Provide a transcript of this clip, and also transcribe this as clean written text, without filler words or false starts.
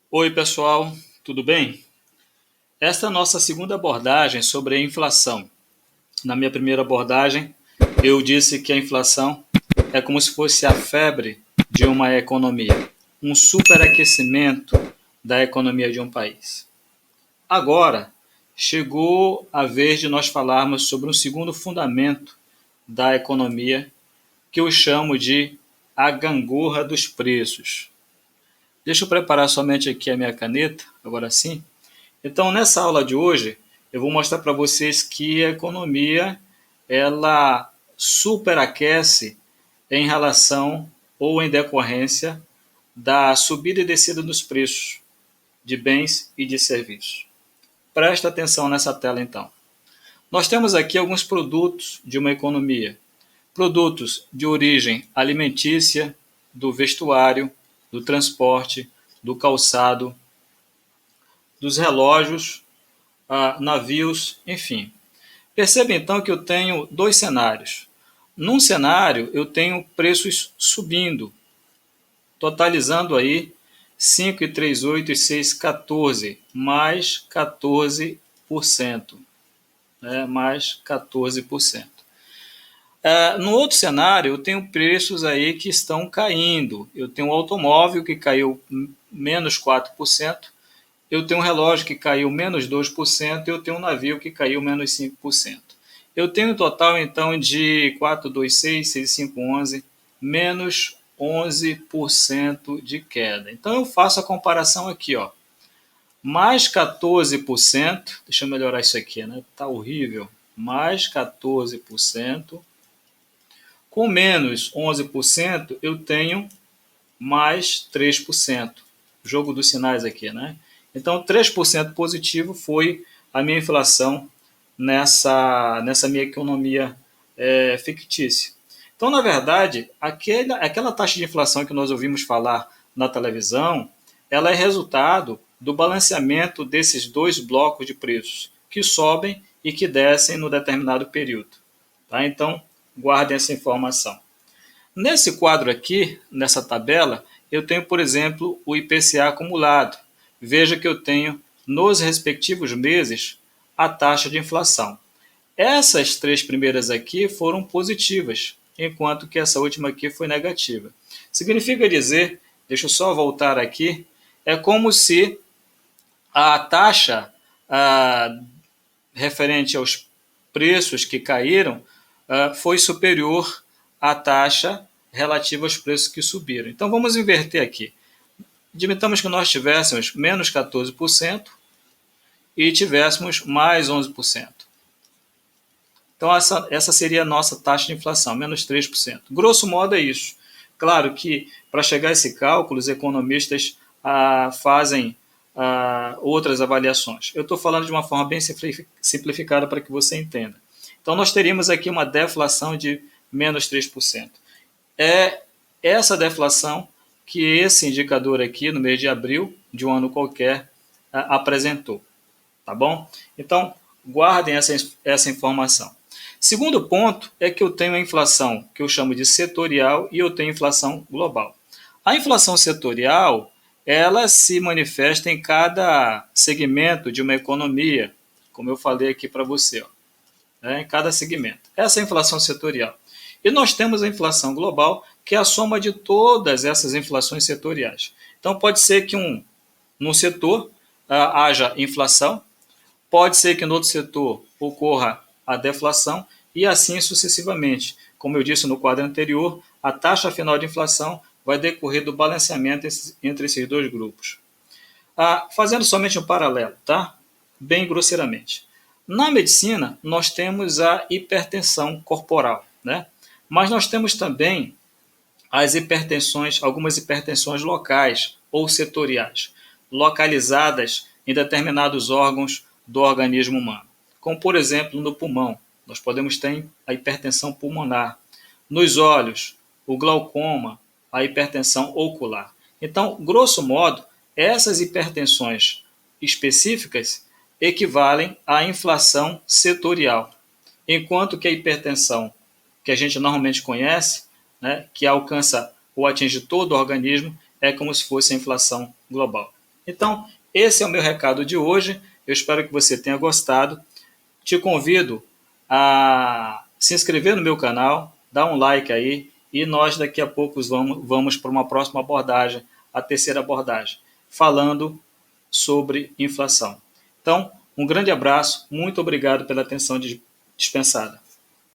Oi, pessoal, tudo bem? Esta é a nossa segunda abordagem sobre a inflação. Na minha primeira abordagem, eu disse que a inflação é como se fosse a febre de uma economia, um superaquecimento da economia de um país. Agora, chegou a vez de nós falarmos sobre um segundo fundamento da economia, que eu chamo de a gangorra dos preços. Deixa eu preparar somente aqui a minha caneta, agora sim. Então, nessa aula de hoje, eu vou mostrar para vocês que a economia ela superaquece em relação ou em decorrência da subida e descida dos preços de bens e de serviços. Presta atenção nessa tela então. Nós temos aqui alguns produtos de uma economia. Produtos de origem alimentícia, do vestuário, do transporte, do calçado, dos relógios, navios, enfim. Perceba então que eu tenho dois cenários. Num cenário, eu tenho preços subindo, totalizando aí 5,38 e 6,14, mais 14%. Mais 14%. No outro cenário, eu tenho preços aí que estão caindo. Eu tenho um automóvel que caiu menos 4%, eu tenho um relógio que caiu menos 2%, eu tenho um navio que caiu menos 5%. Eu tenho um total, então, de 4, 2, 6, 6, 5, 11, menos 11% de queda. Então, eu faço a comparação aqui, ó. Mais 14%, deixa eu melhorar isso aqui, né? Tá horrível. Mais 14%, com menos 11%, eu tenho mais 3%. Jogo dos sinais aqui, né? Então, 3% positivo foi a minha inflação nessa minha economia fictícia. Então, na verdade, aquela taxa de inflação que nós ouvimos falar na televisão, ela é resultado do balanceamento desses dois blocos de preços, que sobem e que descem no determinado período. Tá? Então, guardem essa informação. Nesse quadro aqui, nessa tabela, eu tenho, por exemplo, o IPCA acumulado. Veja que eu tenho, nos respectivos meses, a taxa de inflação. Essas três primeiras aqui foram positivas, enquanto que essa última aqui foi negativa. Significa dizer, deixa eu só voltar aqui, é como se a taxa referente aos preços que caíram foi superior à taxa relativa aos preços que subiram. Então vamos inverter aqui. Admitamos que nós tivéssemos menos 14% e tivéssemos mais 11%. Então essa seria a nossa taxa de inflação, menos 3%. Grosso modo é isso. Claro que para chegar a esse cálculo, os economistas fazem outras avaliações. Eu estou falando de uma forma bem simplificada para que você entenda. Então nós teríamos aqui uma deflação de menos 3%. É essa deflação que esse indicador aqui, no mês de abril de um ano qualquer, apresentou. Tá bom? Então, guardem essa informação. Segundo ponto é que eu tenho a inflação que eu chamo de setorial e eu tenho inflação global. A inflação setorial, ela se manifesta em cada segmento de uma economia, como eu falei aqui para você, em cada segmento. Essa é a inflação setorial. E nós temos a inflação global, que é a soma de todas essas inflações setoriais. Então, pode ser que num setor haja inflação, pode ser que no outro setor ocorra a deflação e assim sucessivamente. Como eu disse no quadro anterior, a taxa final de inflação vai decorrer do balanceamento entre esses dois grupos. Fazendo somente um paralelo, tá? Bem grosseiramente. Na medicina, nós temos a hipertensão corporal, né? Mas nós temos também as hipertensões, algumas hipertensões locais ou setoriais, localizadas em determinados órgãos do organismo humano. Como, por exemplo, no pulmão, nós podemos ter a hipertensão pulmonar. Nos olhos, o glaucoma, a hipertensão ocular. Então, grosso modo, essas hipertensões específicas equivalem à inflação setorial, enquanto que a hipertensão que a gente normalmente conhece, né, que alcança ou atinge todo o organismo, é como se fosse a inflação global. Então, esse é o meu recado de hoje. Eu espero que você tenha gostado. Te convido a se inscrever no meu canal, dar um like aí, e nós daqui a pouco vamos para uma próxima abordagem, a terceira abordagem, falando sobre inflação. Então, um grande abraço, muito obrigado pela atenção dispensada.